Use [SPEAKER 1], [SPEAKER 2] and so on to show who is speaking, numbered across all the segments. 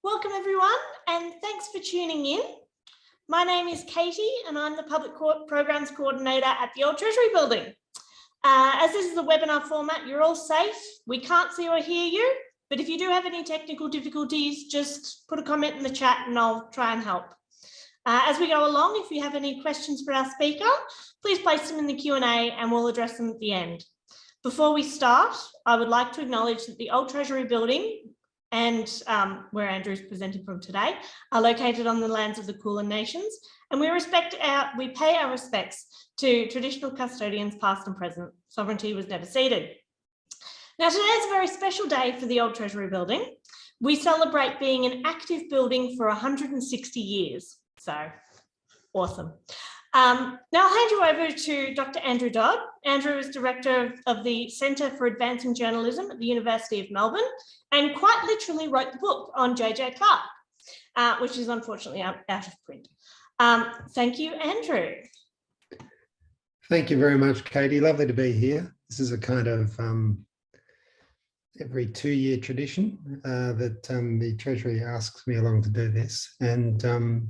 [SPEAKER 1] Welcome everyone, and thanks for tuning in. My name is Katie and I'm the Public Programs Coordinator at the Old Treasury Building. As this is a webinar format, you're all safe. We can't see or hear you, but if you do have any technical difficulties, just put a comment in the chat and I'll try and help. As we go along, if you have any questions for our speaker, please place them in the Q&A and we'll address them at the end. Before we start, I would like to acknowledge that the Old Treasury Building and where Andrew is presenting from today are located on the lands of the Kulin Nations, and we pay our respects to traditional custodians past and present. Sovereignty was never ceded. Now today is a very special day for the Old Treasury Building. We celebrate being an active building for 160 years, so awesome. Now I'll hand you over to Dr. Andrew Dodd. Andrew is Director of the Centre for Advancing Journalism at the University of Melbourne and quite literally wrote the book on J.J. Clarke, which is unfortunately out of print. Thank you, Andrew.
[SPEAKER 2] Thank you very much, Katie. Lovely to be here. This is a kind of every 2-year tradition that the Treasury asks me along to do this, and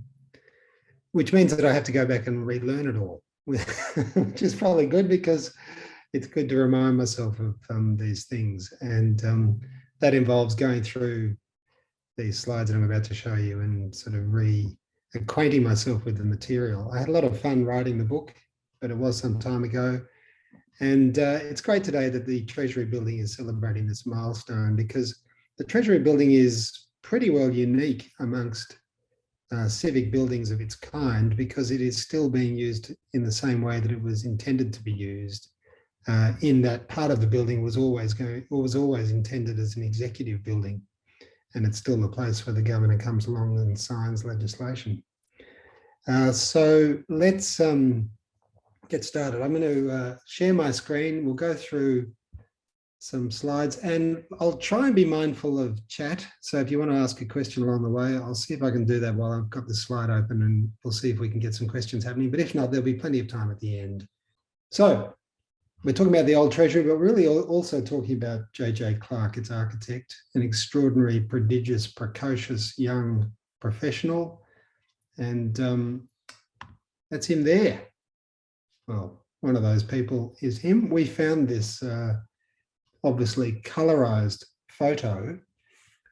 [SPEAKER 2] which means that I have to go back and relearn it all, which is probably good because it's good to remind myself of these things. And that involves going through these slides that I'm about to show you and sort of reacquainting myself with the material. I had a lot of fun writing the book, but it was some time ago. And it's great today that the Treasury Building is celebrating this milestone, because the Treasury Building is pretty well unique amongst civic buildings of its kind, because it is still being used in the same way that it was intended to be used, in that part of the building was always intended as an executive building, and it's still the place where the governor comes along and signs legislation. So let's get started. I'm going to share my screen. We'll go through some slides, and I'll try and be mindful of chat. So if you want to ask a question along the way, I'll see if I can do that while I've got the slide open, and we'll see if we can get some questions happening. But if not, there'll be plenty of time at the end. So we're talking about the Old Treasury, but really also talking about J.J. Clarke, its architect, an extraordinary, prodigious, precocious young professional. And that's him there. Well, one of those people is him. We found this obviously colorized photo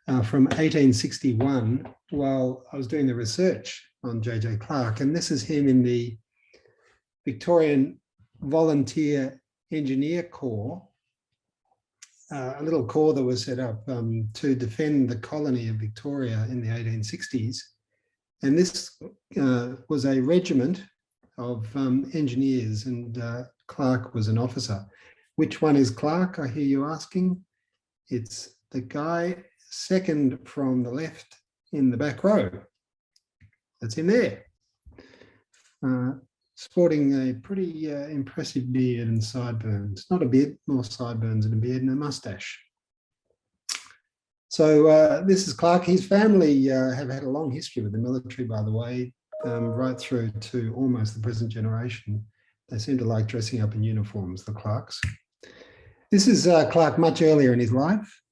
[SPEAKER 2] from 1861 while I was doing the research on J.J. Clarke, and this is him in the Victorian Volunteer Engineer Corps, a little corps that was set up to defend the colony of Victoria in the 1860s. And this was a regiment of engineers, and Clarke was an officer. Which one is Clarke, I hear you asking? It's the guy second from the left in the back row. That's him there. Sporting a pretty impressive beard and sideburns. Not a beard, more sideburns and a beard and a mustache. So this is Clarke. His family have had a long history with the military, by the way, right through to almost the present generation. They seem to like dressing up in uniforms, the Clarkes. This is Clarke much earlier in his life.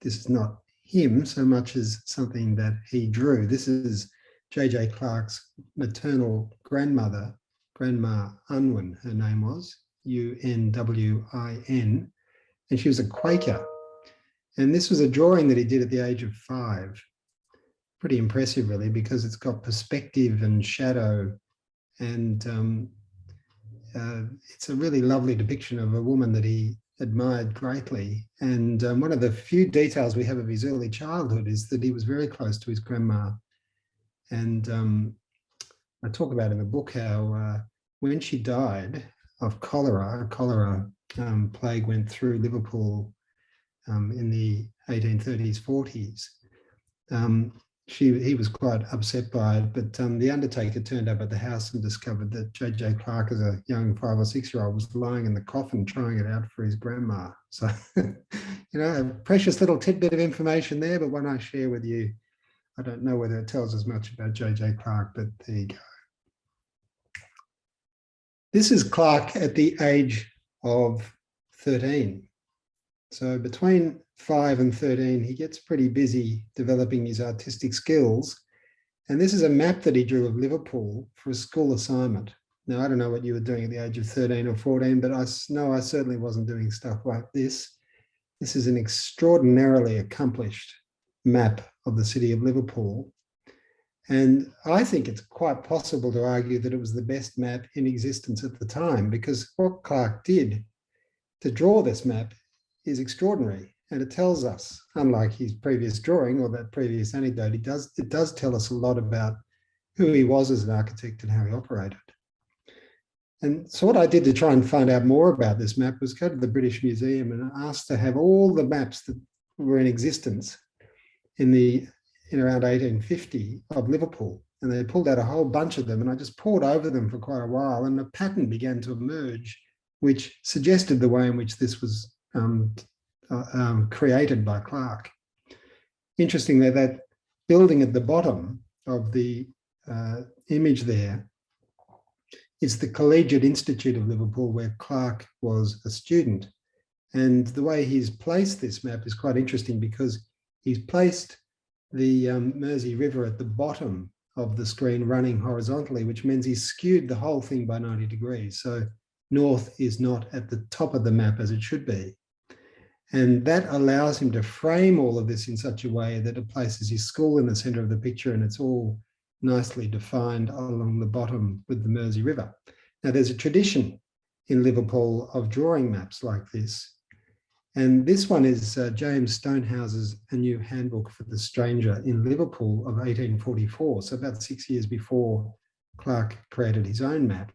[SPEAKER 2] This is not him so much as something that he drew. This is J.J. Clarke's maternal grandmother, Grandma Unwin, her name was, U-N-W-I-N, and she was a Quaker. And this was a drawing that he did at the age of 5. Pretty impressive, really, because it's got perspective and shadow, and it's a really lovely depiction of a woman that he admired greatly. And one of the few details we have of his early childhood is that he was very close to his grandma. And I talk about in the book how when she died of cholera, plague went through Liverpool in the 1830s, 40s. He was quite upset by it, but the undertaker turned up at the house and discovered that J.J. Clarke, as a young 5 or 6-year-old, was lying in the coffin trying it out for his grandma. So, you know, a precious little tidbit of information there, but one I share with you. I don't know whether it tells us much about J.J. Clarke, but there you go. This is Clarke at the age of 13. So between 5 and 13, he gets pretty busy developing his artistic skills. And this is a map that he drew of Liverpool for a school assignment. Now, I don't know what you were doing at the age of 13 or 14, but I know I certainly wasn't doing stuff like this. This is an extraordinarily accomplished map of the city of Liverpool. And I think it's quite possible to argue that it was the best map in existence at the time, because what Clarke did to draw this map is extraordinary. And it tells us, unlike his previous drawing or that previous anecdote, it does tell us a lot about who he was as an architect and how he operated. And so what I did to try and find out more about this map was go to the British Museum and ask to have all the maps that were in existence in around 1850 of Liverpool. And they pulled out a whole bunch of them, and I just pored over them for quite a while, and a pattern began to emerge which suggested the way in which this was created by Clarke. Interestingly, that building at the bottom of the image there is the Collegiate Institute of Liverpool, where Clarke was a student. And the way he's placed this map is quite interesting, because he's placed the Mersey River at the bottom of the screen running horizontally, which means he's skewed the whole thing by 90 degrees. So north is not at the top of the map as it should be. And that allows him to frame all of this in such a way that it places his school in the centre of the picture, and it's all nicely defined along the bottom with the Mersey River. Now, there's a tradition in Liverpool of drawing maps like this. And this one is James Stonehouse's A New Handbook for the Stranger in Liverpool of 1844, so about 6 years before Clarke created his own map.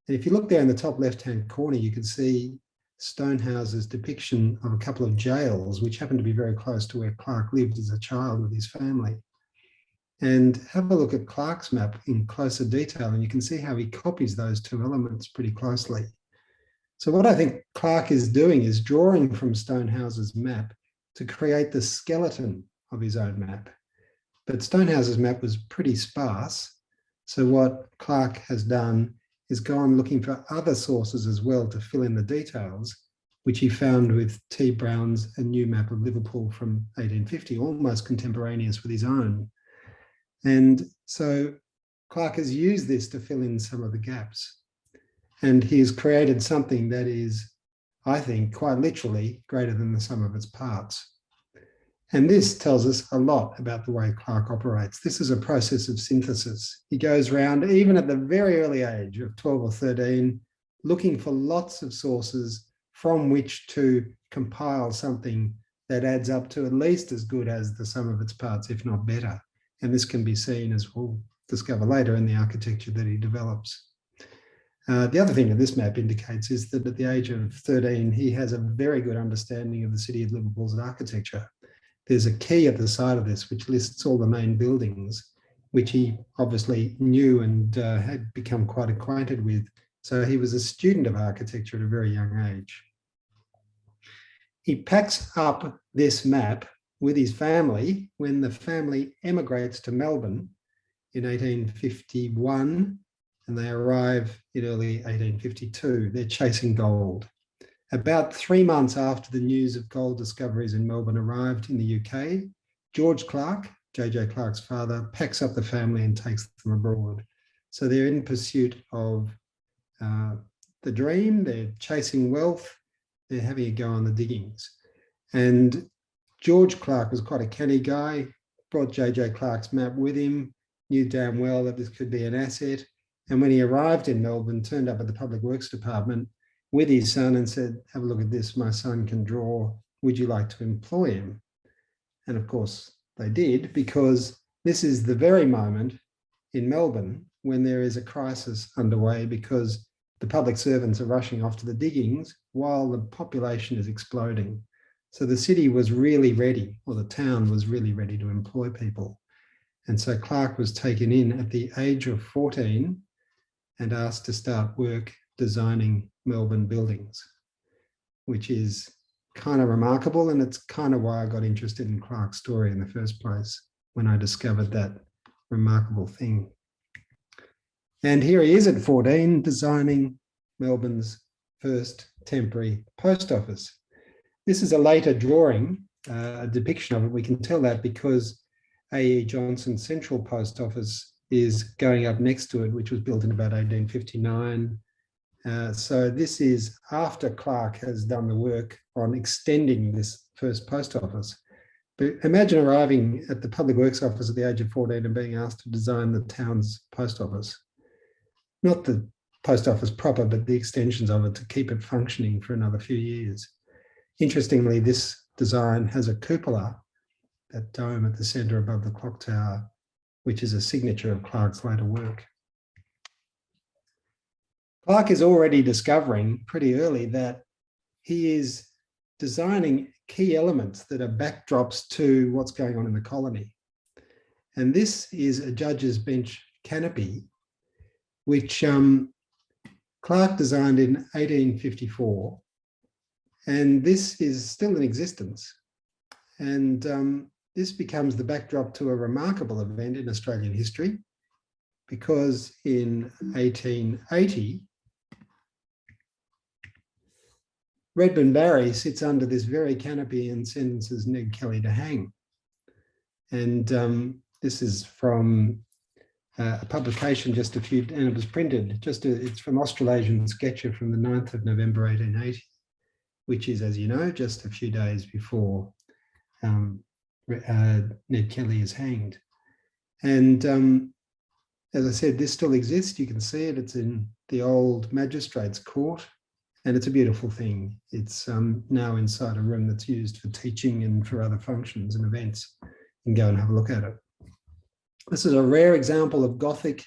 [SPEAKER 2] And if you look there in the top left-hand corner, you can see Stonehouse's depiction of a couple of jails, which happened to be very close to where Clarke lived as a child with his family. And have a look at Clarke's map in closer detail, and you can see how he copies those two elements pretty closely. So what I think Clarke is doing is drawing from Stonehouse's map to create the skeleton of his own map. But Stonehouse's map was pretty sparse. So what Clarke has done is gone looking for other sources as well to fill in the details, which he found with T. Brown's A New Map of Liverpool from 1850, almost contemporaneous with his own. And so Clarke has used this to fill in some of the gaps. And he has created something that is, I think, quite literally greater than the sum of its parts. And this tells us a lot about the way Clarke operates. This is a process of synthesis. He goes around, even at the very early age of 12 or 13, looking for lots of sources from which to compile something that adds up to at least as good as the sum of its parts, if not better. And this can be seen, as we'll discover later, in the architecture that he develops. The other thing that this map indicates is that at the age of 13, he has a very good understanding of the city of Liverpool's architecture. There's a key at the side of this which lists all the main buildings, which he obviously knew and had become quite acquainted with. So he was a student of architecture at a very young age. He packs up this map with his family when the family emigrates to Melbourne in 1851, and they arrive in early 1852. They're chasing gold. About 3 months after the news of gold discoveries in Melbourne arrived in the UK, George Clarke, J.J. Clarke's father, packs up the family and takes them abroad. So they're in pursuit of the dream, they're chasing wealth, they're having a go on the diggings. And George Clarke was quite a canny guy, brought J.J. Clarke's map with him, knew damn well that this could be an asset. And when he arrived in Melbourne, turned up at the Public Works Department with his son and said, have a look at this, my son can draw, would you like to employ him? And of course they did, because this is the very moment in Melbourne when there is a crisis underway, because the public servants are rushing off to the diggings while the population is exploding. So the city was really ready, or the town was really ready to employ people. And so Clarke was taken in at the age of 14 and asked to start work designing Melbourne buildings, which is kind of remarkable. And it's kind of why I got interested in Clarke's story in the first place, when I discovered that remarkable thing. And here he is at 14, designing Melbourne's first temporary post office. This is a later drawing a depiction of it. We can tell that because A.E. Johnson's Central Post Office is going up next to it, which was built in about 1859. So this is after Clark has done the work on extending this first post office. But imagine arriving at the Public Works Office at the age of 14 and being asked to design the town's post office. Not the post office proper, but the extensions of it to keep it functioning for another few years. Interestingly, this design has a cupola, that dome at the centre above the clock tower, which is a signature of Clark's later work. Clark is already discovering pretty early that he is designing key elements that are backdrops to what's going on in the colony. And this is a judge's bench canopy, which Clark designed in 1854. And this is still in existence. And this becomes the backdrop to a remarkable event in Australian history, because in 1880, Redmond Barry sits under this very canopy and sentences Ned Kelly to hang. And this is from a publication and it was printed, it's from Australasian Sketcher from the 9th of November 1880, which is, as you know, just a few days before Ned Kelly is hanged. And as I said, this still exists. You can see it. It's in the old magistrates' court, and it's a beautiful thing. It's now inside a room that's used for teaching and for other functions and events. You can go and have a look at it. This is a rare example of Gothic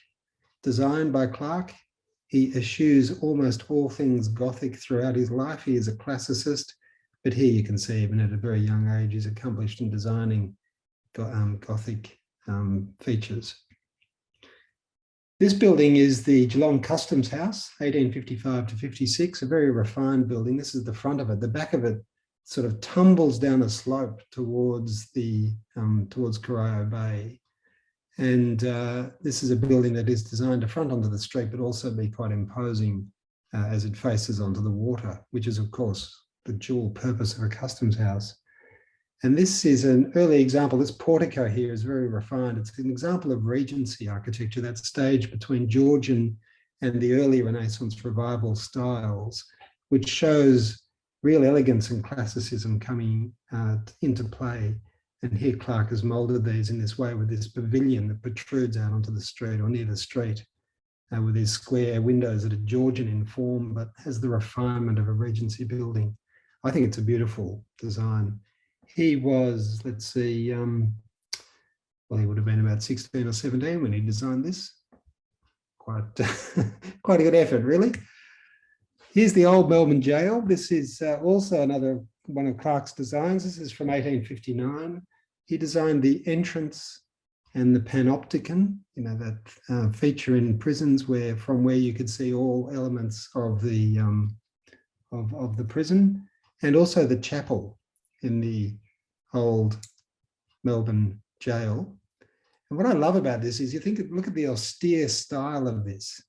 [SPEAKER 2] design by Clark. He eschews almost all things Gothic throughout his life. He is a classicist, but here you can see even at a very young age, he's accomplished in designing Gothic features. This building is the Geelong Customs House, 1855 to 56, a very refined building. This is the front of it. The back of it sort of tumbles down a slope towards Corio Bay. And this is a building that is designed to front onto the street, but also be quite imposing as it faces onto the water, which is, of course, the dual purpose of a customs house. And this is an early example. This portico here is very refined. It's an example of Regency architecture, that stage between Georgian and the early Renaissance revival styles, which shows real elegance and classicism coming into play. And here Clark has moulded these in this way with this pavilion that protrudes out onto the street or near the street with these square windows that are Georgian in form, but has the refinement of a Regency building. I think it's a beautiful design. He was, let's see, well, he would have been about 16 or 17 when he designed this. Quite a good effort, really. Here's the old Melbourne jail. This is also another one of Clark's designs. This is from 1859. He designed the entrance and the panopticon, you know, that feature in prisons from where you could see all elements of the prison, and also the chapel in the old Melbourne jail. And what I love about this is look at the austere style of this.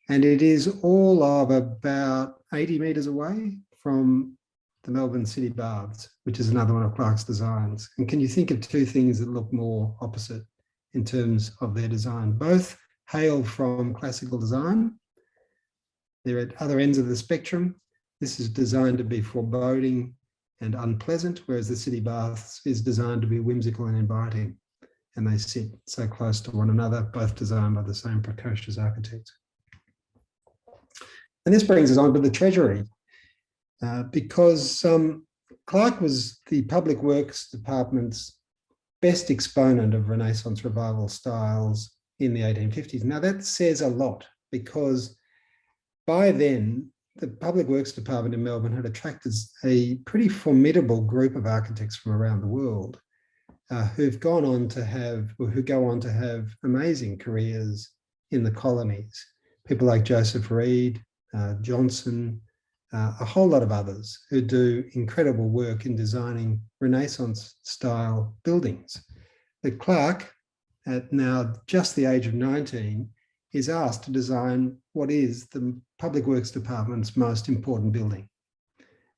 [SPEAKER 2] And it is all of about 80 metres away from the Melbourne City Baths, which is another one of Clark's designs. And can you think of two things that look more opposite in terms of their design? Both hail from classical design. They're at other ends of the spectrum. This is designed to be foreboding and unpleasant, whereas the City Baths is designed to be whimsical and inviting. And they sit so close to one another, both designed by the same precocious architect. And this brings us on to the Treasury, because Clark was the Public Works Department's best exponent of Renaissance revival styles in the 1850s. Now that says a lot, because by then, the Public Works Department in Melbourne had attracted a pretty formidable group of architects from around the world who go on to have amazing careers in the colonies. People like Joseph Reed, Johnson, a whole lot of others who do incredible work in designing Renaissance style buildings. But Clark, at now just the age of 19, is asked to design what is the Public Works Department's most important building.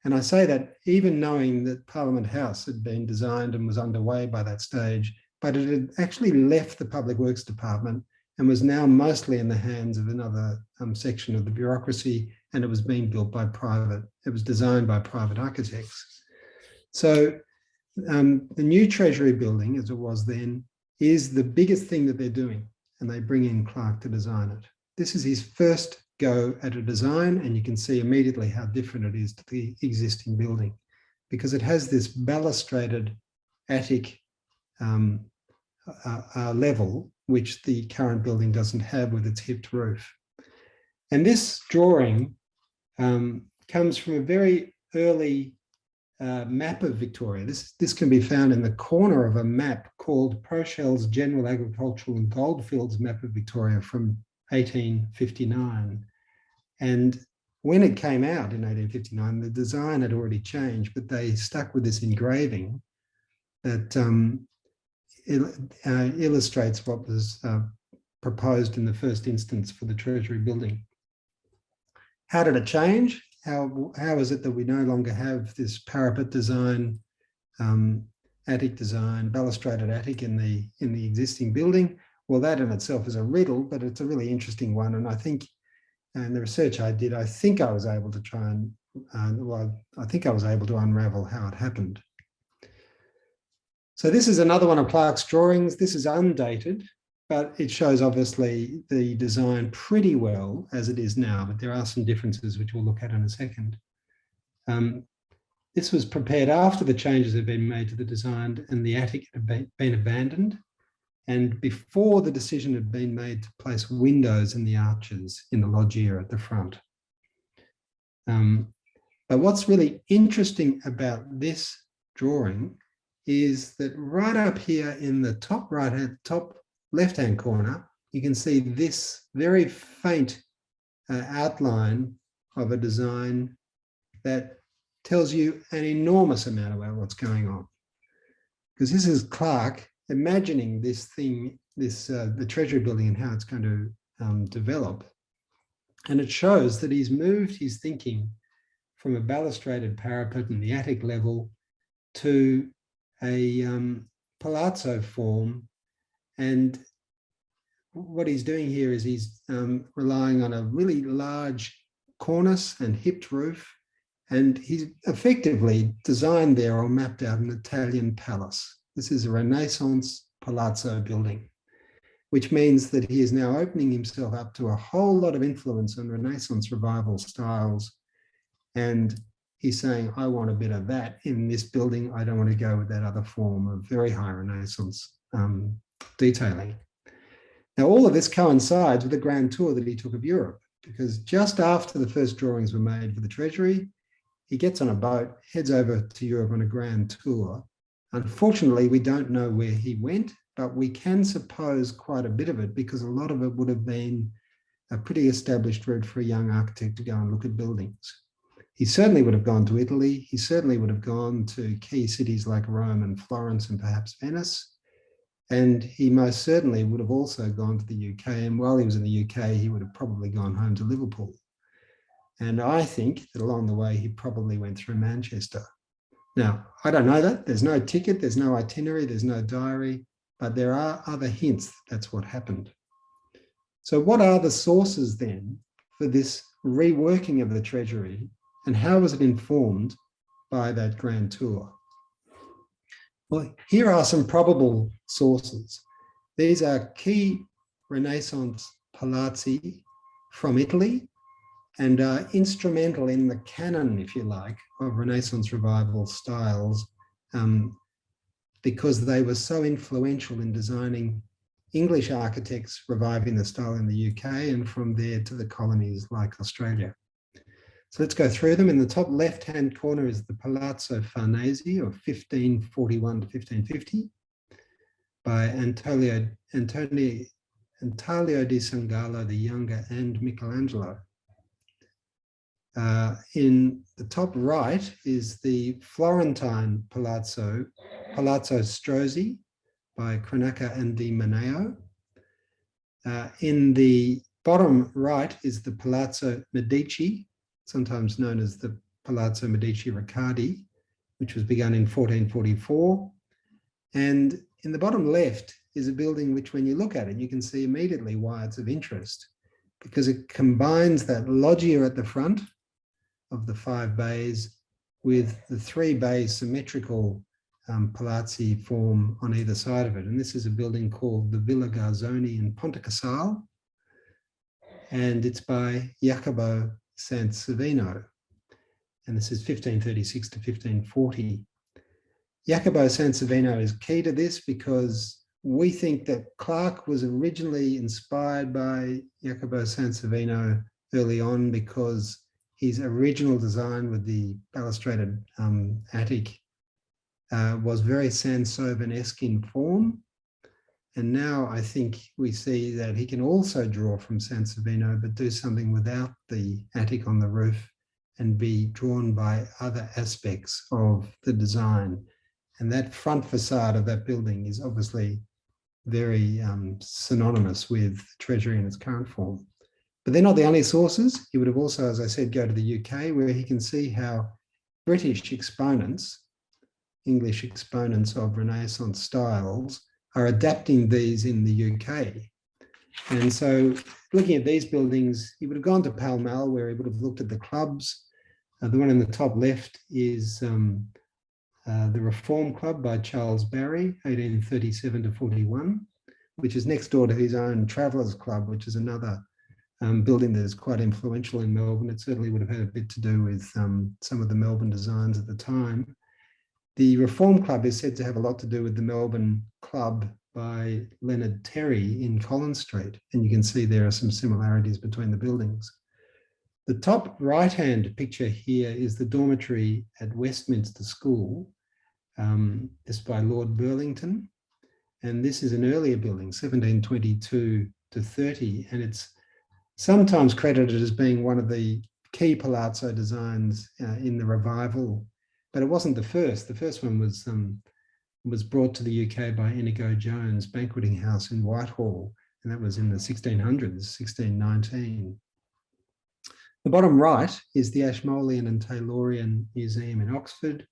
[SPEAKER 2] And I say that even knowing that Parliament House had been designed and was underway by that stage, but it had actually left the Public Works Department and was now mostly in the hands of another section of the bureaucracy, and it was being built by it was designed by private architects. So the new Treasury Building, as it was then, is the biggest thing that they're doing, and they bring in Clark to design it. This is his first go at a design, and you can see immediately how different it is to the existing building, because it has this balustraded attic level, which the current building doesn't have with its hipped roof. And this drawing comes from a very early map of Victoria. This can be found in the corner of a map called Prochel's General Agricultural and Goldfields Map of Victoria from 1859. And when it came out in 1859, the design had already changed, but they stuck with this engraving that illustrates what was proposed in the first instance for the Treasury Building. How did it change? How is it that we no longer have this parapet design, attic design, balustraded attic in the existing building? Well, that in itself is a riddle, but it's a really interesting one. And I think, and the research I did, I think I was able to try and, I think I was able to unravel how it happened. So this is another one of Clark's drawings. This is undated, but it shows obviously the design pretty well as it is now, but there are some differences which we'll look at in a second. This was prepared after the changes had been made to the design and the attic had been abandoned, and before the decision had been made to place windows in the arches in the loggia at the front. But what's really interesting about this drawing is that right up here in the top left-hand corner, you can see this very faint outline of a design that tells you an enormous amount about what's going on. Because this is Clark imagining this thing, the Treasury Building and how it's going to develop. And it shows that he's moved his thinking from a balustraded parapet in the attic level to a palazzo form. And what he's doing here is he's relying on a really large cornice and hipped roof. And he's effectively designed there or mapped out an Italian palace. This is a Renaissance palazzo building, which means that he is now opening himself up to a whole lot of influence on Renaissance revival styles. And he's saying, I want a bit of that in this building. I don't want to go with that other form of very high Renaissance detailing. Now, all of this coincides with the grand tour that he took of Europe, because just after the first drawings were made for the Treasury, he gets on a boat, heads over to Europe on a grand tour. Unfortunately, we don't know where he went, but we can suppose quite a bit of it because a lot of it would have been a pretty established route for a young architect to go and look at buildings. He certainly would have gone to Italy. He certainly would have gone to key cities like Rome and Florence and perhaps Venice. And he most certainly would have also gone to the UK. And while he was in the UK, he would have probably gone home to Liverpool. And I think that along the way, he probably went through Manchester. Now, I don't know that. There's no ticket, there's no itinerary, there's no diary, but there are other hints that that's what happened. So what are the sources then for this reworking of the Treasury, and how was it informed by that grand tour? Well, here are some probable sources. These are key Renaissance palazzi from Italy and are instrumental in the canon, if you like, of Renaissance revival styles because they were so influential in designing English architects reviving the style in the UK and from there to the colonies like Australia. So let's go through them. In the top left-hand corner is the Palazzo Farnese of 1541 to 1550 by Antonio di Sangallo the Younger and Michelangelo. In the top right is the Florentine Palazzo Strozzi by Cronaca and Di Maneo. In the bottom right is the Palazzo Medici, sometimes known as the Palazzo Medici Riccardi, which was begun in 1444. And in the bottom left is a building which, when you look at it, you can see immediately why it's of interest, because it combines that loggia at the front of the 5 bays with the 3 bay symmetrical palazzi form on either side of it. And this is a building called the Villa Garzoni in Ponte Casale, and it's by Jacopo Sansovino. And this is 1536 to 1540. Jacopo Sansovino is key to this because we think that Clark was originally inspired by Jacopo Sansovino early on, because his original design with the balustraded attic was very Sansovan-esque in form. And now I think we see that he can also draw from Sansovino, but do something without the attic on the roof and be drawn by other aspects of the design. And that front facade of that building is obviously very synonymous with Treasury in its current form. But they're not the only sources. He would have also, as I said, go to the UK, where he can see how British exponents, English exponents of Renaissance styles, are adapting these in the UK. And so looking at these buildings, he would have gone to Pall Mall, where he would have looked at the clubs. The one in the top left is the Reform Club by Charles Barry, 1837 to 41, which is next door to his own Travellers Club, which is another building that is quite influential in Melbourne. It certainly would have had a bit to do with some of the Melbourne designs at the time. The Reform Club is said to have a lot to do with the Melbourne Club by Leonard Terry in Collins Street. And you can see there are some similarities between the buildings. The top right-hand picture here is the dormitory at Westminster School. This by Lord Burlington. And this is an earlier building, 1722 to 30. And it's sometimes credited as being one of the key palazzo designs in the revival. But it wasn't the first. The first one was brought to the UK by Inigo Jones Banqueting House in Whitehall, and that was in the 1600s, 1619. The bottom right is the Ashmolean and Taylorian Museum in Oxford.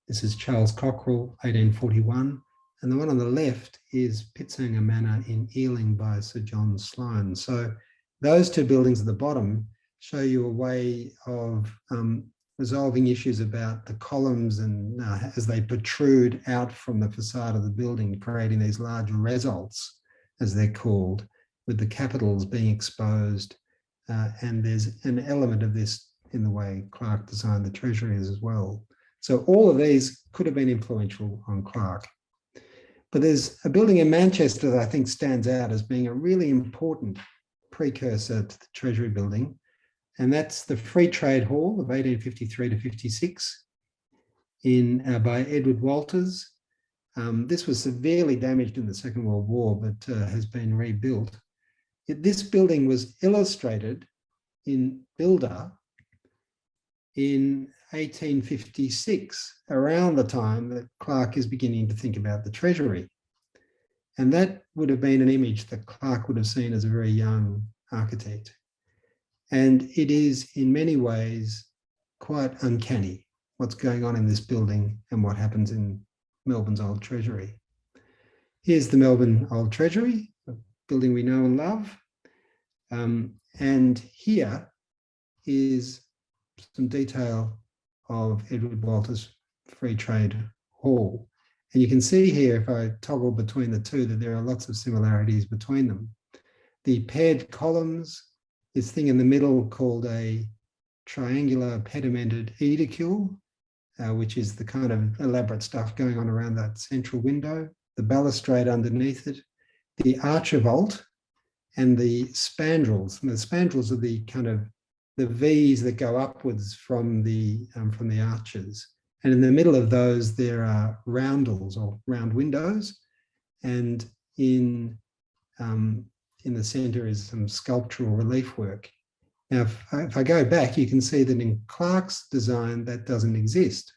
[SPEAKER 2] This is Charles Cockerell, 1841. And the one on the left is Pitsanger Manor in Ealing by Sir John Sloane. So those 2 buildings at the bottom show you a way of resolving issues about the columns and as they protrude out from the facade of the building, creating these large results, as they're called, with the capitals being exposed. And there's an element of this in the way Clark designed the Treasury as well. So all of these could have been influential on Clark. But there's a building in Manchester that I think stands out as being a really important precursor to the Treasury building. And that's the Free Trade Hall of 1853 to 56 by Edward Walters. This was severely damaged in the Second World War, but has been rebuilt. This building was illustrated in Builder in 1856, around the time that Clark is beginning to think about the Treasury. And that would have been an image that Clark would have seen as a very young architect. And it is in many ways quite uncanny what's going on in this building and what happens in Melbourne's Old Treasury. Here's the Melbourne Old Treasury, a building we know and love. And here is some detail of Edward Walters' Free Trade Hall. And you can see here, if I toggle between the 2, that there are lots of similarities between them. The paired columns, this thing in the middle called a triangular pedimented edicule, which is the kind of elaborate stuff going on around that central window, the balustrade underneath it, the archivolt, and the spandrels. And the spandrels are the kind of the V's that go upwards from the arches. And in the middle of those, there are roundels or round windows. And in the center is some sculptural relief work. Now, if I go back, you can see that in Clark's design, that doesn't exist.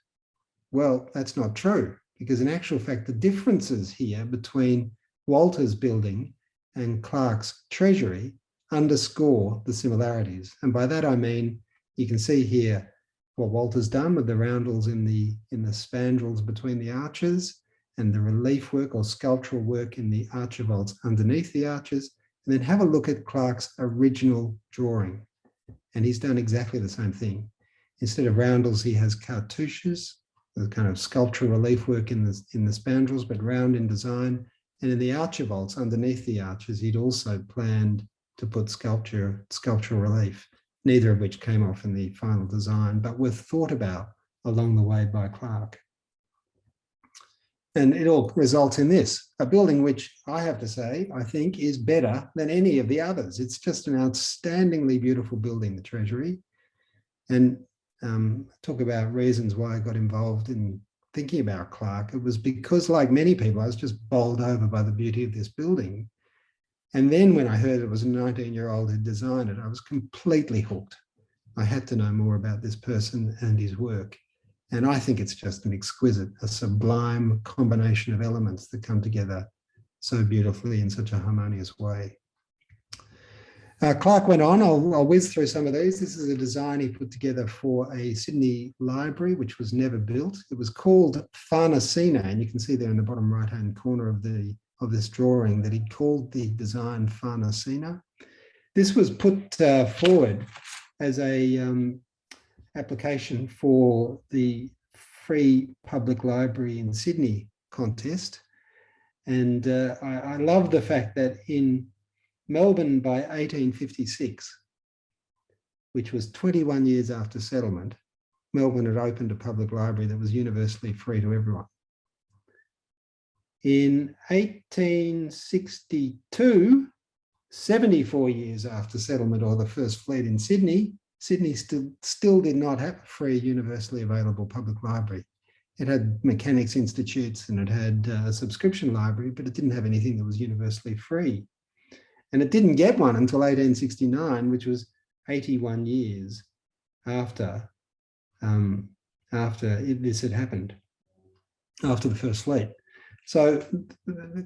[SPEAKER 2] Well, that's not true, because in actual fact, the differences here between Walter's building and Clark's Treasury underscore the similarities. And by that, I mean, you can see here what Walter's done with the roundels in the spandrels between the arches, and the relief work or sculptural work in the archivolts underneath the arches, and then have a look at Clark's original drawing. And he's done exactly the same thing. Instead of roundels, he has cartouches, the kind of sculptural relief work in the spandrels, but round in design. And in the archivolts underneath the arches, he'd also planned to put sculptural relief, neither of which came off in the final design, but were thought about along the way by Clark. And it all results in this, a building which I have to say, I think is better than any of the others. It's just an outstandingly beautiful building, the Treasury. And talk about reasons why I got involved in thinking about Clark. It was because, like many people, I was just bowled over by the beauty of this building. And then when I heard it was a 19-year-old who designed it, I was completely hooked. I had to know more about this person and his work. And I think it's just an exquisite, a sublime combination of elements that come together so beautifully in such a harmonious way. Clark went on, I'll whiz through some of these. This is a design he put together for a Sydney library, which was never built. It was called Farnesina, and you can see there in the bottom right-hand corner of this drawing that he called the design Farnesina. This was put forward as a application for the Free Public Library in Sydney contest. And I love the fact that in Melbourne by 1856, which was 21 years after settlement, Melbourne had opened a public library that was universally free to everyone. In 1862, 74 years after settlement or the first fleet in Sydney, Sydney still did not have a free, universally available public library. It had mechanics institutes and it had a subscription library, but it didn't have anything that was universally free. And it didn't get one until 1869, which was 81 years after this had happened, after the first fleet. So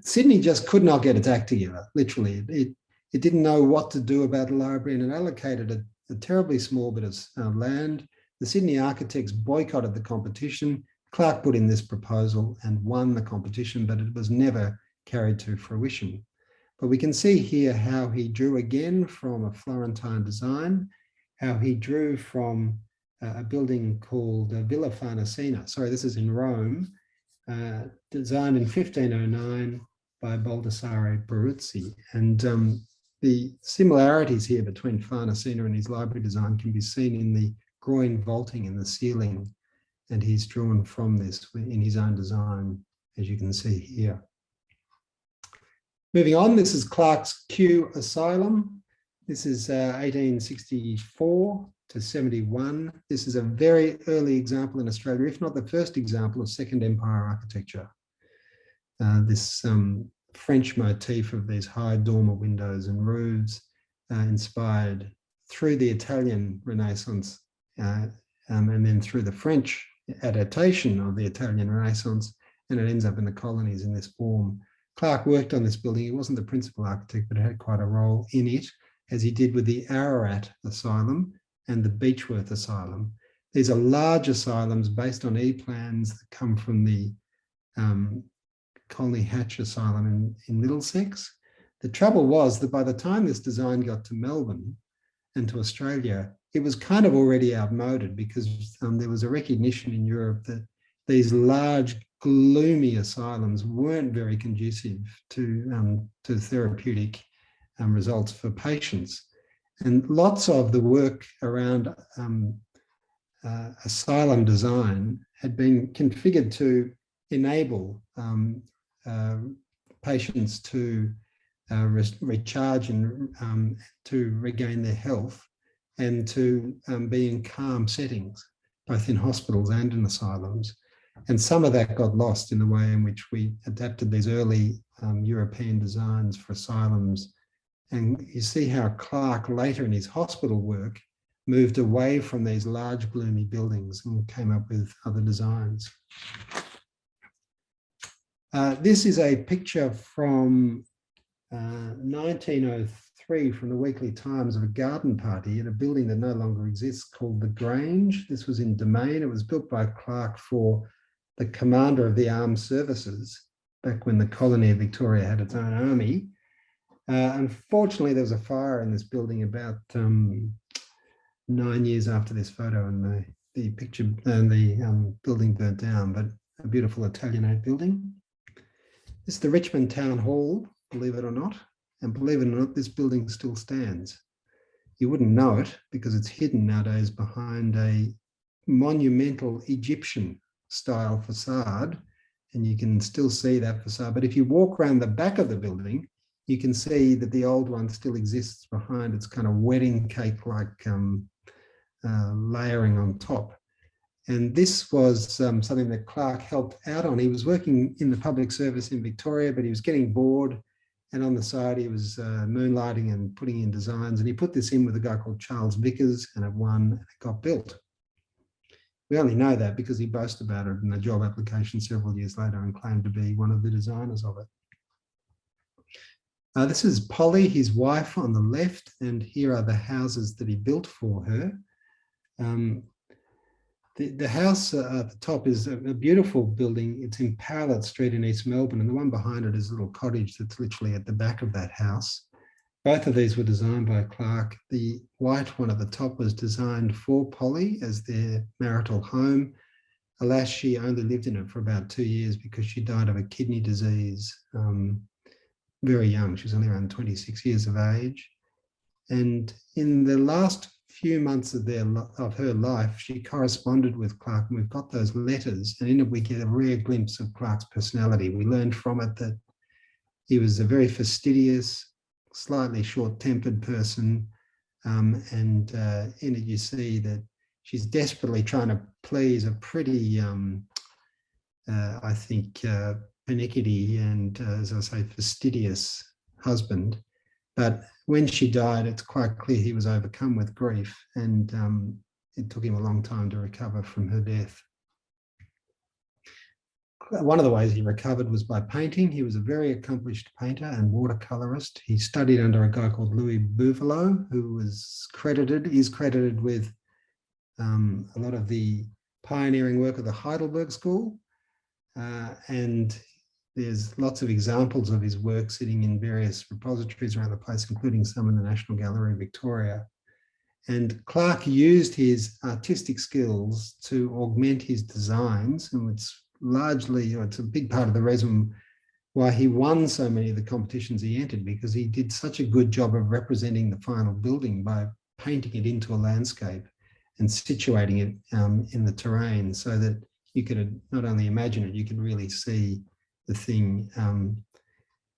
[SPEAKER 2] Sydney just could not get its act together, literally. It didn't know what to do about the library, and it allocated a terribly small bit of land. The Sydney architects boycotted the competition. Clark put in this proposal and won the competition, but it was never carried to fruition. But we can see here how he drew again from a Florentine design, how he drew from a building called Villa Farnesina. Sorry, this is in Rome, designed in 1509 by Baldassare Baruzzi. And the similarities here between Farnesina and his library design can be seen in the groin vaulting in the ceiling. And he's drawn from this in his own design, as you can see here. Moving on, this is Clark's Kew Asylum. This is 1864 to 71. This is a very early example in Australia, if not the first example of Second Empire architecture. This French motif of these high dormer windows and roofs inspired through the Italian Renaissance and then through the French adaptation of the Italian Renaissance, and it ends up in the colonies in this form. Clark worked on this building. He wasn't the principal architect, but had quite a role in it, as he did with the Ararat Asylum and the Beechworth Asylum. These are large asylums based on E-plans that come from the Colney Hatch Asylum in Middlesex. The trouble was that by the time this design got to Melbourne and to Australia, it was kind of already outmoded, because there was a recognition in Europe that these large, gloomy asylums weren't very conducive to therapeutic results for patients. And lots of the work around asylum design had been configured to enable patients to recharge and to regain their health, and to be in calm settings, both in hospitals and in asylums. And some of that got lost in the way in which we adapted these early European designs for asylums. And you see how Clark later in his hospital work moved away from these large gloomy buildings and came up with other designs. This is a picture from 1903 1993 from the Weekly Times of a garden party at a building that no longer exists called the Grange. This was in Domain. It was built by Clark for the commander of the armed services back when the colony of Victoria had its own army. Unfortunately, there was a fire in this building about 9 years after this photo, and the picture and the building burnt down, but a beautiful Italianate building. This is the Richmond Town Hall, believe it or not. And believe it or not, this building still stands. You wouldn't know it because it's hidden nowadays behind a monumental Egyptian style facade, and you can still see that facade. But if you walk around the back of the building, you can see that the old one still exists behind its kind of wedding cake-like layering on top. And this was something that Clark helped out on. He was working in the public service in Victoria, but he was getting bored. And on the side, he was moonlighting and putting in designs. And he put this in with a guy called Charles Vickers, and it won and it got built. We only know that because he boasted about it in a job application several years later and claimed to be one of the designers of it. This is Polly, his wife, on the left, and here are the houses that he built for her. The house at the top is a beautiful building. It's in Powlett Street in East Melbourne, and the one behind it is a little cottage that's literally at the back of that house. Both of these were designed by Clark. The white one at the top was designed for Polly as their marital home. Alas, she only lived in it for about 2 years because she died of a kidney disease very young. She was only around 26 years of age. And in the last few months of her life, she corresponded with Clark, and we've got those letters, and in it we get a rare glimpse of Clark's personality. We learned from it that he was a very fastidious, slightly short-tempered person, and in it you see that she's desperately trying to please a pretty, I think, pernickety and, as I say, fastidious husband. But when she died, it's quite clear he was overcome with grief, and it took him a long time to recover from her death. One of the ways he recovered was by painting. He was a very accomplished painter and watercolorist. He studied under a guy called Louis Bouvelot, who is credited with a lot of the pioneering work of the Heidelberg School. And there's lots of examples of his work sitting in various repositories around the place, including some in the National Gallery of Victoria. And Clark used his artistic skills to augment his designs, and it's a big part of the reason why he won so many of the competitions he entered, because he did such a good job of representing the final building by painting it into a landscape and situating it in the terrain so that you could not only imagine it, you could really see the thing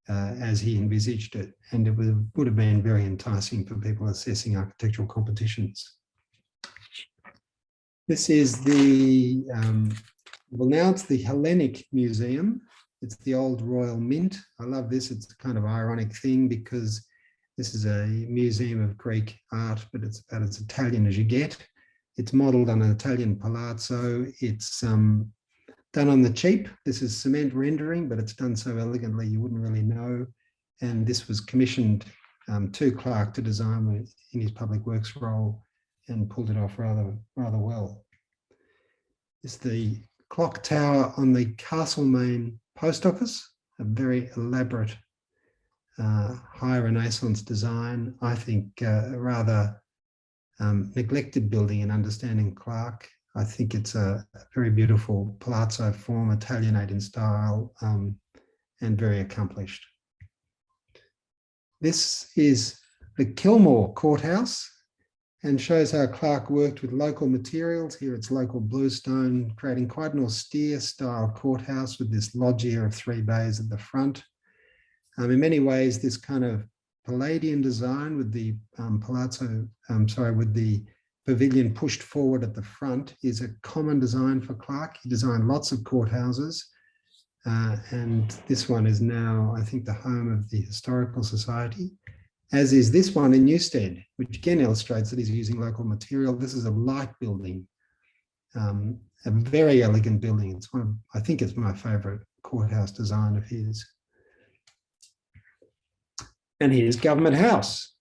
[SPEAKER 2] as he envisaged it. And it would have been very enticing for people assessing architectural competitions. This is now it's the Hellenic Museum. It's the old Royal Mint. I love this. It's a kind of ironic thing because this is a museum of Greek art, but it's about as Italian as you get. It's modelled on an Italian palazzo. It's done on the cheap. This is cement rendering, but it's done so elegantly you wouldn't really know. And this was commissioned to Clark to design in his public works role, and pulled it off rather well. It's the clock tower on the Castlemaine post office, a very elaborate high Renaissance design. I think a rather neglected building in understanding Clark. I think it's a very beautiful palazzo form, Italianate in style, and very accomplished. This is the Kilmore Courthouse, and shows how Clark worked with local materials. Here it's local bluestone, creating quite an austere style courthouse with this loggia of 3 bays at the front. In many ways, this kind of Palladian design with the with the pavilion pushed forward at the front is a common design for Clark. He designed lots of courthouses, and this one is now, I think, the home of the Historical Society, as is this one in Newstead, which again illustrates that he's using local material. This is a light building, a very elegant building. It's I think it's my favourite courthouse design of his. And here's Government House.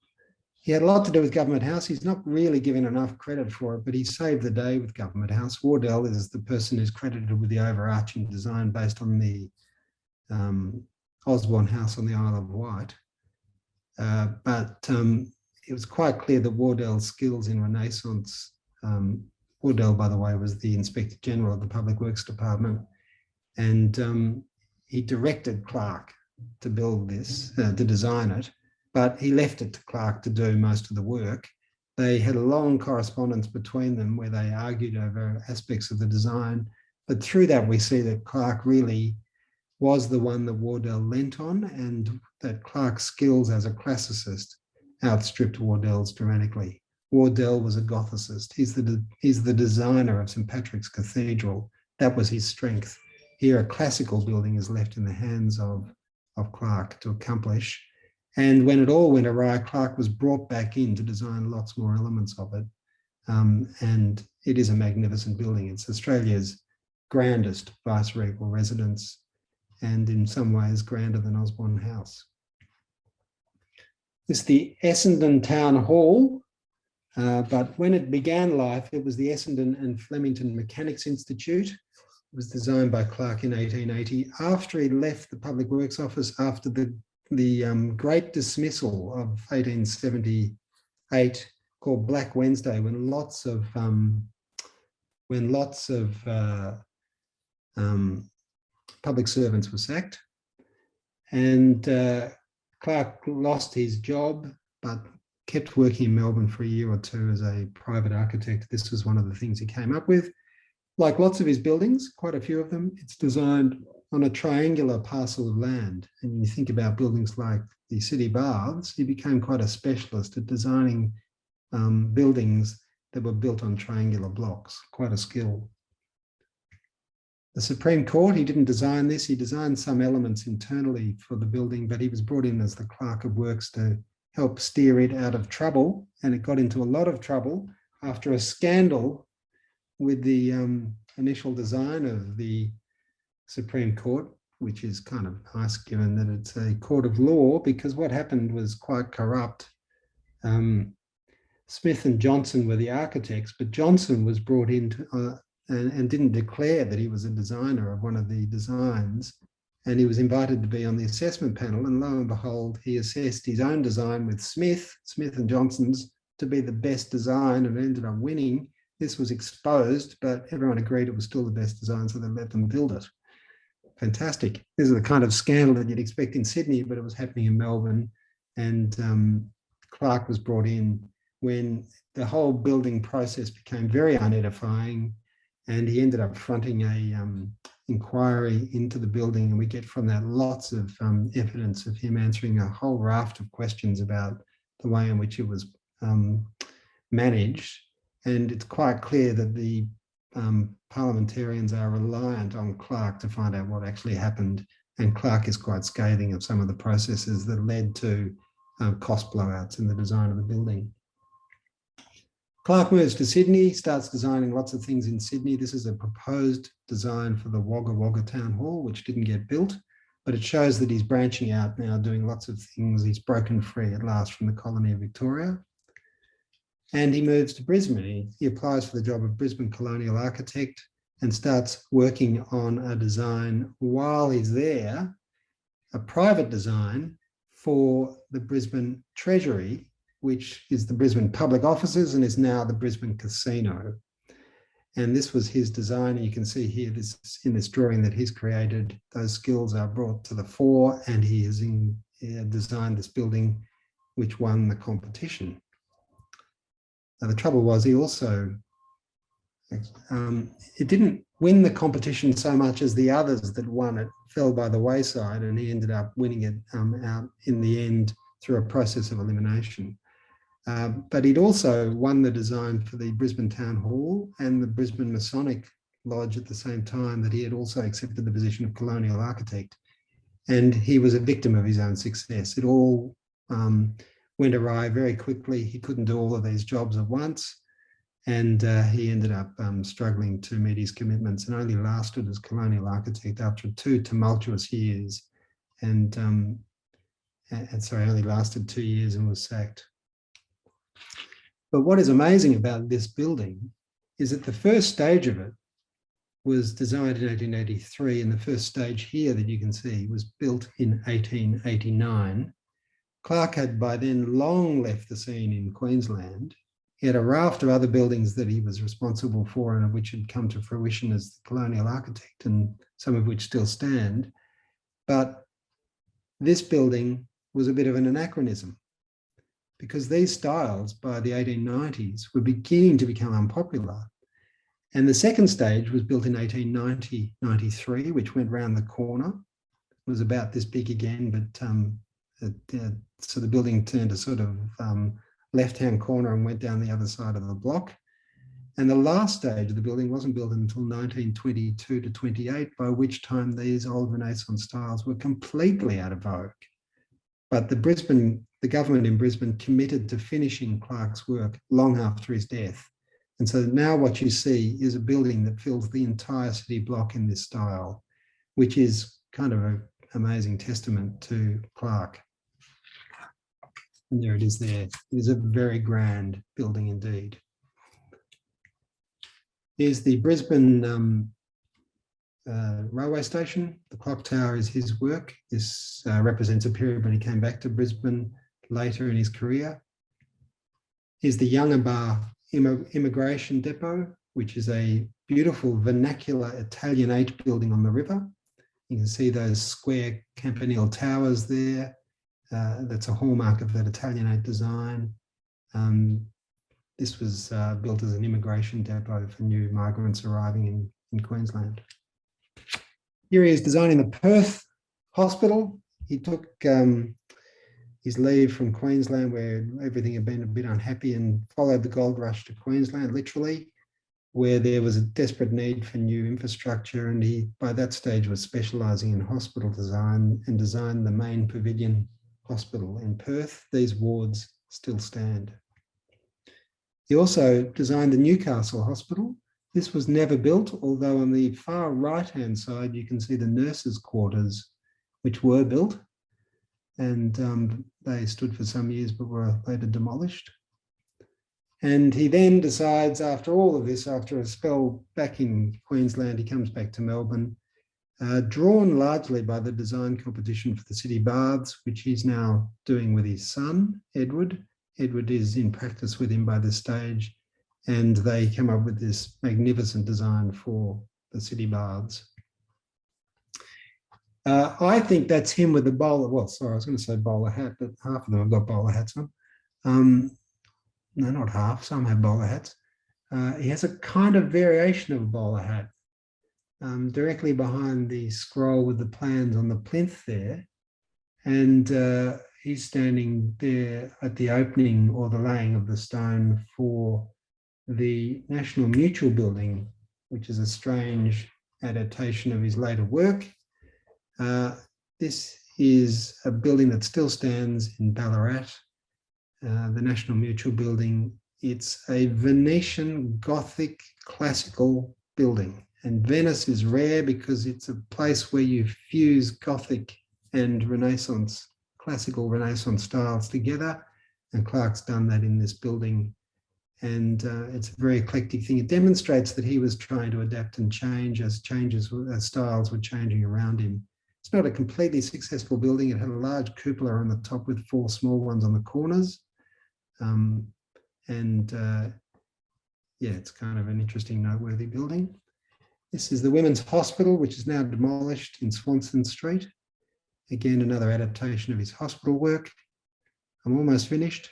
[SPEAKER 2] he had a lot to do with Government House. He's not really given enough credit for it, but he saved the day with Government House. Wardell is the person who's credited with the overarching design based on the Osborne House on the Isle of Wight. But it was quite clear that Wardell's skills in Renaissance, Wardell, by the way, was the Inspector General of the Public Works Department, and he directed Clark to build this, to design it, but he left it to Clark to do most of the work. They had a long correspondence between them where they argued over aspects of the design, but through that we see that Clark really was the one that Wardell lent on, and that Clark's skills as a classicist outstripped Wardell's dramatically. Wardell was a Gothicist. He's the designer of St. Patrick's Cathedral. That was his strength. Here, a classical building is left in the hands of Clark to accomplish. And when it all went awry, Clark was brought back in to design lots more elements of it. And it is a magnificent building. It's Australia's grandest viceregal residence, and in some ways grander than Osborne House. This is the Essendon Town Hall, but when it began life, it was the Essendon and Flemington Mechanics Institute. It was designed by Clark in 1880, after he left the Public Works Office after the Great Dismissal of 1878, called Black Wednesday, when lots of public servants were sacked, and Clark lost his job, but kept working in Melbourne for a year or two as a private architect. This was one of the things he came up with. Like lots of his buildings, quite a few of them, it's designed on a triangular parcel of land. And when you think about buildings like the City Baths, he became quite a specialist at designing buildings that were built on triangular blocks, quite a skill. The Supreme Court, he didn't design this. He designed some elements internally for the building, but he was brought in as the clerk of works to help steer it out of trouble. And it got into a lot of trouble after a scandal with the initial design of the Supreme Court, which is kind of nice given that it's a court of law, because what happened was quite corrupt. Smith and Johnson were the architects, but Johnson was brought in and didn't declare that he was a designer of one of the designs. And he was invited to be on the assessment panel, and lo and behold, he assessed his own design with Smith and Johnson's to be the best design, and ended up winning. This was exposed, but everyone agreed it was still the best design, so they let them build it. Fantastic. This is the kind of scandal that you'd expect in Sydney, but it was happening in Melbourne. And Clark was brought in when the whole building process became very unedifying, and he ended up fronting a inquiry into the building, and we get from that lots of evidence of him answering a whole raft of questions about the way in which it was managed. And it's quite clear that the parliamentarians are reliant on Clark to find out what actually happened. And Clark is quite scathing of some of the processes that led to cost blowouts in the design of the building. Clark moves to Sydney, starts designing lots of things in Sydney. This is a proposed design for the Wagga Wagga Town Hall, which didn't get built, but it shows that he's branching out now, doing lots of things. He's broken free at last from the colony of Victoria. And he moves to Brisbane. He applies for the job of Brisbane Colonial Architect and starts working on a design while he's there, a private design for the Brisbane Treasury, which is the Brisbane Public Offices and is now the Brisbane Casino. And this was his design. You can see here in this drawing that he's created, those skills are brought to the fore, and he has designed this building, which won the competition. Now, the trouble was he also, it didn't win the competition so much as the others that won it fell by the wayside, and he ended up winning it out in the end through a process of elimination. But he'd also won the design for the Brisbane Town Hall and the Brisbane Masonic Lodge at the same time that he had also accepted the position of Colonial Architect. And he was a victim of his own success. It all went awry very quickly. He couldn't do all of these jobs at once. And he ended up struggling to meet his commitments, and only lasted as Colonial Architect after 2 tumultuous years. And only lasted 2 years and was sacked. But what is amazing about this building is that the first stage of it was designed in 1883, and the first stage here that you can see was built in 1889. Clarke had by then long left the scene in Queensland. He had a raft of other buildings that he was responsible for and which had come to fruition as the Colonial Architect, and some of which still stand. But this building was a bit of an anachronism because these styles by the 1890s were beginning to become unpopular. And the second stage was built in 1890-93, which went round the corner. It was about this big again, but so the building turned a sort of left-hand corner and went down the other side of the block. And the last stage of the building wasn't built until 1922 to 28, by which time these old Renaissance styles were completely out of vogue. But the government in Brisbane committed to finishing Clarke's work long after his death. And so now what you see is a building that fills the entire city block in this style, which is kind of an amazing testament to Clarke. And there it is there. It is a very grand building indeed. Here's the Brisbane railway station. The clock tower is his work. This represents a period when he came back to Brisbane later in his career. Here's the Yungabar immigration depot, which is a beautiful vernacular Italianate building on the river. You can see those square campanile towers there. That's a hallmark of that Italianate design. This was built as an immigration depot for new migrants arriving in Queensland. Here he is designing the Perth Hospital. He took his leave from Queensland, where everything had been a bit unhappy, and followed the gold rush to Queensland, literally, where there was a desperate need for new infrastructure. And he, by that stage, was specialising in hospital design and designed the main pavilion hospital in Perth. These wards still stand. He also designed the Newcastle Hospital. This was never built, although on the far right-hand side, you can see the nurses' quarters, which were built. And they stood for some years, but were later demolished. And he then decides, after all of this, after a spell back in Queensland, he comes back to Melbourne, drawn largely by the design competition for the city baths, which he's now doing with his son, Edward. Edward is in practice with him by this stage, and they come up with this magnificent design for the city baths. I think that's him with the bowler. Well, sorry, I was going to say bowler hat, but half of them have got bowler hats on. No, not half. Some have bowler hats. He has a kind of variation of a bowler hat directly behind the scroll with the plans on the plinth there. And he's standing there at the opening or the laying of the stone for the National Mutual Building, which is a strange adaptation of his later work. This is a building that still stands in Ballarat, the National Mutual Building. It's a Venetian Gothic classical building, and Venice is rare because it's a place where you fuse Gothic and Renaissance, classical Renaissance styles together, and Clarke's done that in this building. And it's a very eclectic thing. It demonstrates that he was trying to adapt and change as styles were changing around him. It's not a completely successful building. It had a large cupola on the top with 4 small ones on the corners. Yeah, it's kind of an interesting, noteworthy building. This is the Women's Hospital, which is now demolished in Swanston Street. Again, another adaptation of his hospital work. I'm almost finished.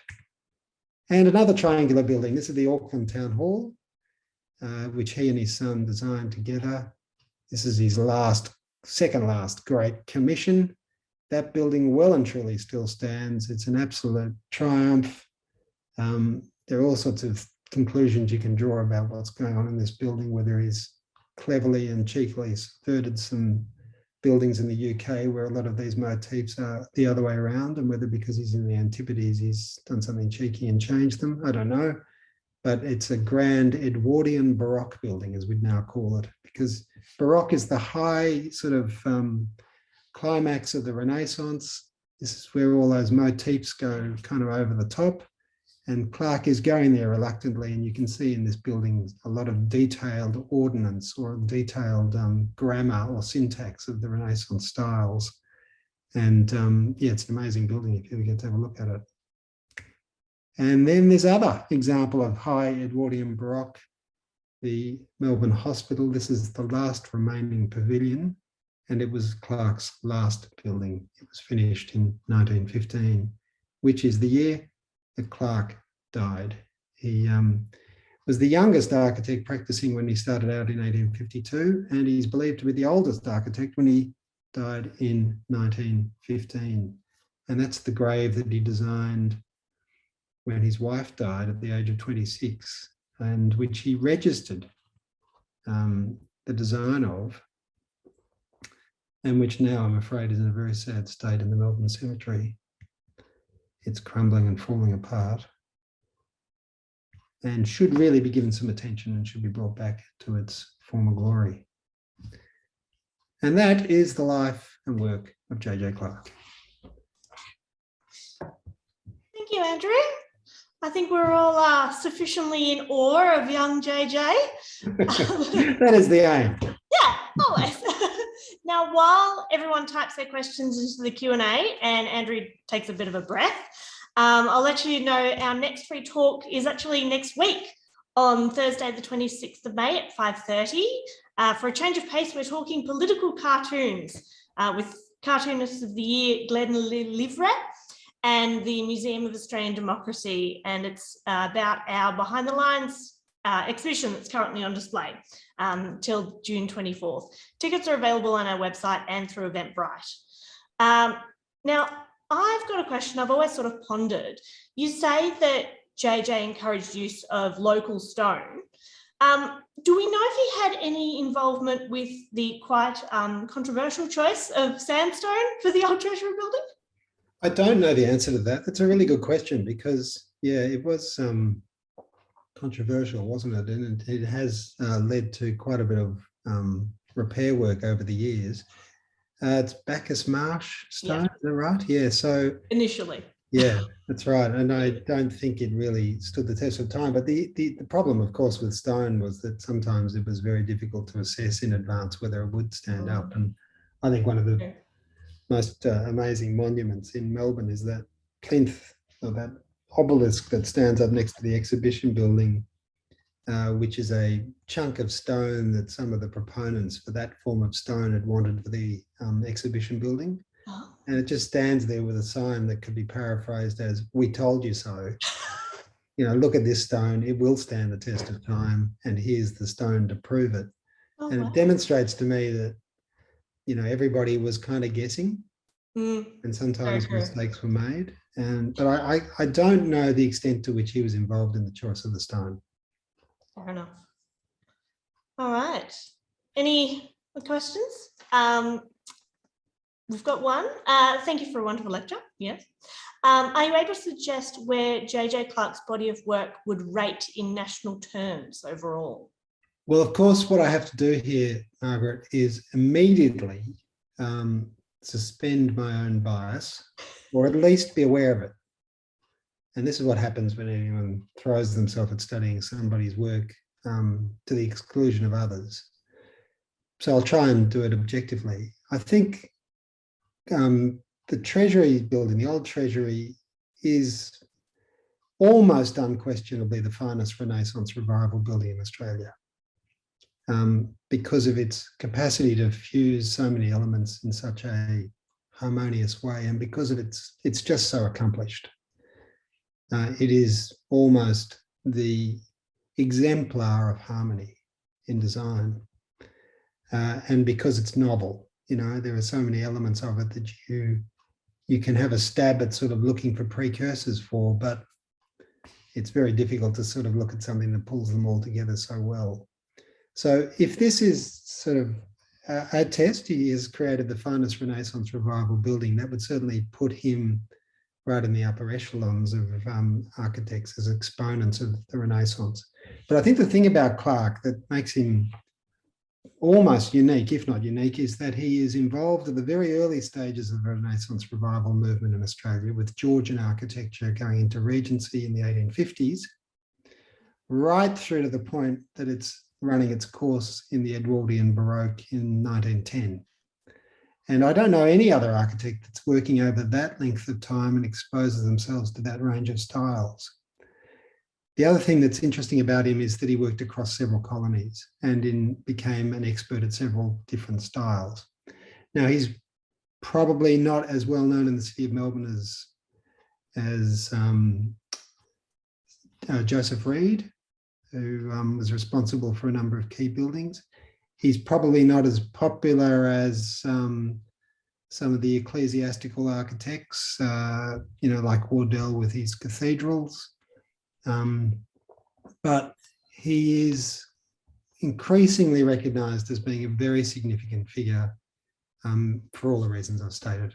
[SPEAKER 2] And another triangular building. This is the Auckland Town Hall, which he and his son designed together. This is his second last great commission. That building well and truly still stands. It's an absolute triumph. There are all sorts of conclusions you can draw about what's going on in this building, whether he's cleverly and cheekily subverted some buildings in the UK where a lot of these motifs are the other way around, and whether because he's in the Antipodes, he's done something cheeky and changed them. I don't know. But it's a grand Edwardian Baroque building, as we'd now call it, because Baroque is the high sort of climax of the Renaissance. This is where all those motifs go kind of over the top. And Clark is going there reluctantly, and you can see in this building a lot of detailed ordnance or detailed grammar or syntax of the Renaissance styles. And yeah, it's an amazing building if you ever get to have a look at it. And then there's other example of high Edwardian Baroque, the Melbourne Hospital. This is the last remaining pavilion, and it was Clark's last building. It was finished in 1915, which is the year that Clark died. He was the youngest architect practicing when he started out in 1852, and he's believed to be the oldest architect when he died in 1915. And that's the grave that he designed when his wife died at the age of 26, and which he registered the design of, and which now I'm afraid is in a very sad state in the Melbourne cemetery. It's crumbling and falling apart, and should really be given some attention and should be brought back to its former glory. And that is the life and work of J.J. Clark.
[SPEAKER 1] Thank you, Andrew. I think we're all sufficiently in awe of young JJ.
[SPEAKER 2] That is the aim.
[SPEAKER 1] Yeah, always. Now, while everyone types their questions into the Q&A and Andrew takes a bit of a breath, I'll let you know our next free talk is actually next week on Thursday, the 26th of May at 5:30. For a change of pace, we're talking political cartoons with Cartoonist of the Year, Glenn Livret, and the Museum of Australian Democracy. And it's about our Behind the Lines exhibition that's currently on display till June 24th. Tickets are available on our website and through Eventbrite. Now, I've got a question I've always sort of pondered. You say that JJ encouraged use of local stone. Do we know if he had any involvement with the quite controversial choice of sandstone for the Old Treasury Building?
[SPEAKER 2] I don't know the answer to that. That's a really good question because, yeah, it was controversial, wasn't it? And it has led to quite a bit of repair work over the years. It's Bacchus Marsh stone,
[SPEAKER 1] Yeah.
[SPEAKER 2] is that right? Yeah, so...
[SPEAKER 1] Initially.
[SPEAKER 2] Yeah, that's right. And I don't think it really stood the test of time. But the problem, of course, with stone was that sometimes it was very difficult to assess in advance whether it would stand up. And I think one of the most amazing monuments in Melbourne is that plinth, or that obelisk that stands up next to the exhibition building, which is a chunk of stone that some of the proponents for that form of stone had wanted for the exhibition building.
[SPEAKER 1] Oh.
[SPEAKER 2] And it just stands there with a sign that could be paraphrased as, "We told you so." You know, look at this stone, it will stand the test of time, and here's the stone to prove it.
[SPEAKER 1] Oh,
[SPEAKER 2] And
[SPEAKER 1] wow.
[SPEAKER 2] it demonstrates to me that, you know, everybody was kind of guessing, and sometimes mistakes were made. But I don't know the extent to which he was involved in the choice of the stone.
[SPEAKER 1] Fair enough. All right. Any questions? We've got one. Thank you for a wonderful lecture. Yes. Are you able to suggest where JJ Clark's body of work would rate in national terms overall?
[SPEAKER 2] Well, of course, what I have to do here, Margaret, is immediately suspend my own bias, or at least be aware of it. And this is what happens when anyone throws themselves at studying somebody's work to the exclusion of others. So I'll try and do it objectively. I think the Treasury building, the Old Treasury, is almost unquestionably the finest Renaissance revival building in Australia, because of its capacity to fuse so many elements in such a harmonious way, and because of it's just so accomplished. It is almost the exemplar of harmony in design, and because it's novel. You know, there are so many elements of it that you can have a stab at sort of looking for precursors for, but it's very difficult to sort of look at something that pulls them all together so well. So if this is sort of a test, he has created the finest Renaissance revival building, that would certainly put him right in the upper echelons of architects as exponents of the Renaissance. But I think the thing about Clark that makes him almost unique, if not unique, is that he is involved at the very early stages of the Renaissance revival movement in Australia, with Georgian architecture going into Regency in the 1850s, right through to the point that it's running its course in the Edwardian Baroque in 1910. And I don't know any other architect that's working over that length of time and exposes themselves to that range of styles. The other thing that's interesting about him is that he worked across several colonies and became an expert at several different styles. Now, he's probably not as well known in the city of Melbourne as Joseph Reed, who was responsible for a number of key buildings. He's probably not as popular as some of the ecclesiastical architects, like Wardell with his cathedrals. But he is increasingly recognised as being a very significant figure for all the reasons I've stated.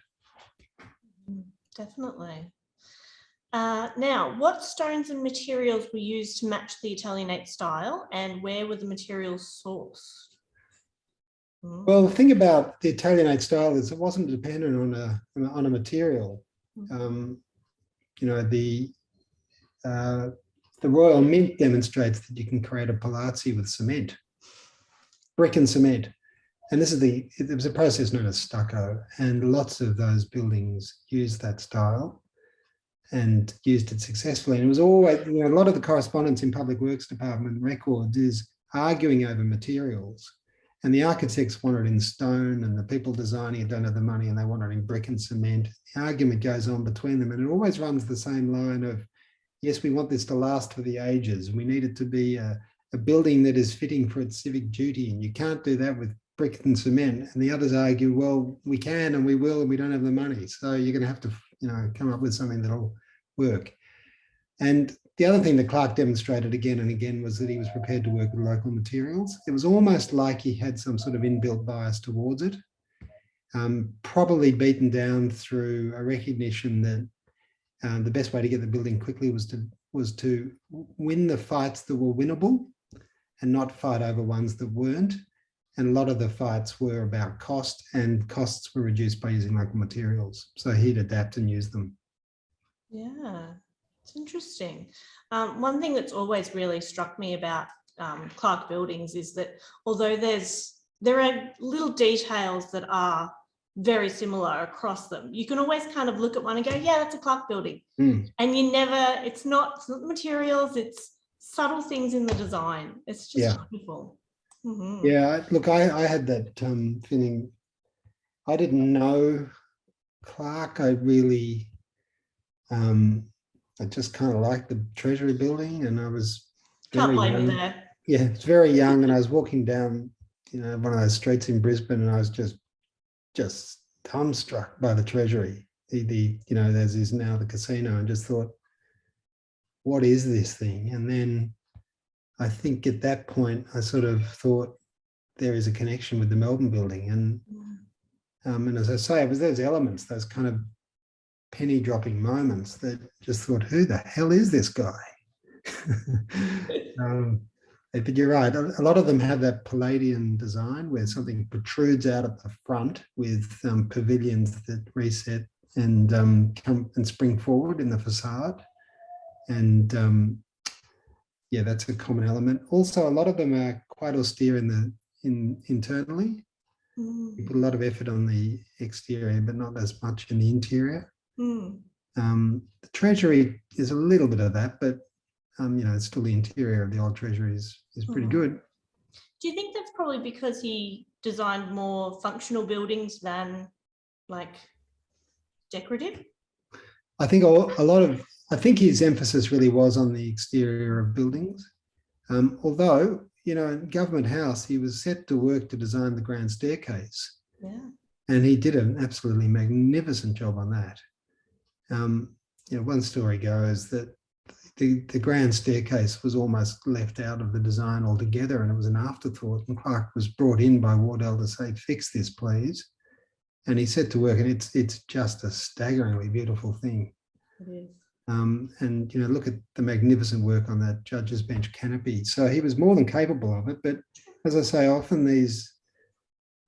[SPEAKER 1] Definitely. Now, what stones and materials were used to match the Italianate style, and where were the materials sourced?
[SPEAKER 2] Well, the thing about the Italianate style is it wasn't dependent on a material. The Royal Mint demonstrates that you can create a palazzi with cement, brick and cement. And it was a process known as stucco, and lots of those buildings used that style and used it successfully. And it was always, a lot of the correspondence in Public Works Department records is arguing over materials. And the architects want it in stone, and the people designing it don't have the money and they want it in brick and cement. The argument goes on between them, and it always runs the same line of, yes, we want this to last for the ages. We need it to be a building that is fitting for its civic duty, and you can't do that with brick and cement. And the others argue, well, we can and we will, and we don't have the money. So you're going to have to, come up with something that'll work. And the other thing that Clark demonstrated again and again was that he was prepared to work with local materials. It was almost like he had some sort of inbuilt bias towards it, probably beaten down through a recognition that the best way to get the building quickly was to win the fights that were winnable and not fight over ones that weren't. And a lot of the fights were about cost, and costs were reduced by using local materials. So he'd adapt and use them.
[SPEAKER 1] Yeah, it's interesting. One thing that's always really struck me about Clark buildings is that although there are little details that are very similar across them, you can always kind of look at one and go, yeah, that's a Clark building. And it's not the materials, it's subtle things in the design. It's just wonderful.
[SPEAKER 2] Yeah, look, I had that feeling. I didn't know Clark. I really, I just kind of liked the Treasury Building, and I was
[SPEAKER 1] Can't blame you there.
[SPEAKER 2] Yeah, it's very young, and I was walking down, one of those streets in Brisbane, and I was just dumbstruck by the Treasury. As is now the casino, and just thought, what is this thing? And then I think at that point I sort of thought there is a connection with the Melbourne building, and as I say, it was those elements, those kind of penny dropping moments that just thought, who the hell is this guy? But you're right, a lot of them have that Palladian design where something protrudes out at the front with pavilions that reset and come and spring forward in the facade. And that's a common element. Also, a lot of them are quite austere internally. You put a lot of effort on the exterior, but not as much in the interior. The Treasury is a little bit of that, but it's still the interior of the Old Treasury is pretty good.
[SPEAKER 1] Do you think that's probably because he designed more functional buildings than like decorative?
[SPEAKER 2] I think I think his emphasis really was on the exterior of buildings. Although, in Government House, he was set to work to design the grand staircase.
[SPEAKER 1] Yeah.
[SPEAKER 2] And he did an absolutely magnificent job on that. One story goes that the grand staircase was almost left out of the design altogether, and it was an afterthought, and Clark was brought in by Wardell to say, fix this, please. And he set to work, and it's just a staggeringly beautiful thing.
[SPEAKER 1] It is.
[SPEAKER 2] And look at the magnificent work on that judge's bench canopy. So he was more than capable of it. But as I say, often these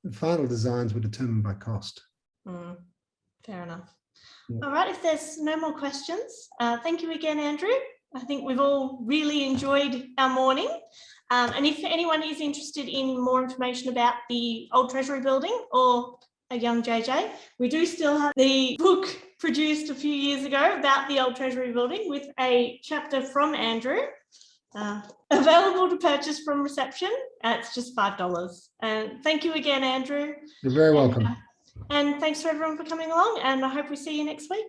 [SPEAKER 2] the final designs were determined by cost.
[SPEAKER 1] Fair enough.
[SPEAKER 2] Yeah.
[SPEAKER 1] All right, if there's no more questions, thank you again, Andrew. I think we've all really enjoyed our morning. And if anyone is interested in more information about the Old Treasury Building or a young JJ, we do still have the book produced a few years ago about the Old Treasury Building with a chapter from Andrew, available to purchase from reception. It's just $5. And thank you again, Andrew.
[SPEAKER 2] You're very welcome.
[SPEAKER 1] And thanks for everyone for coming along, and I hope we see you next week.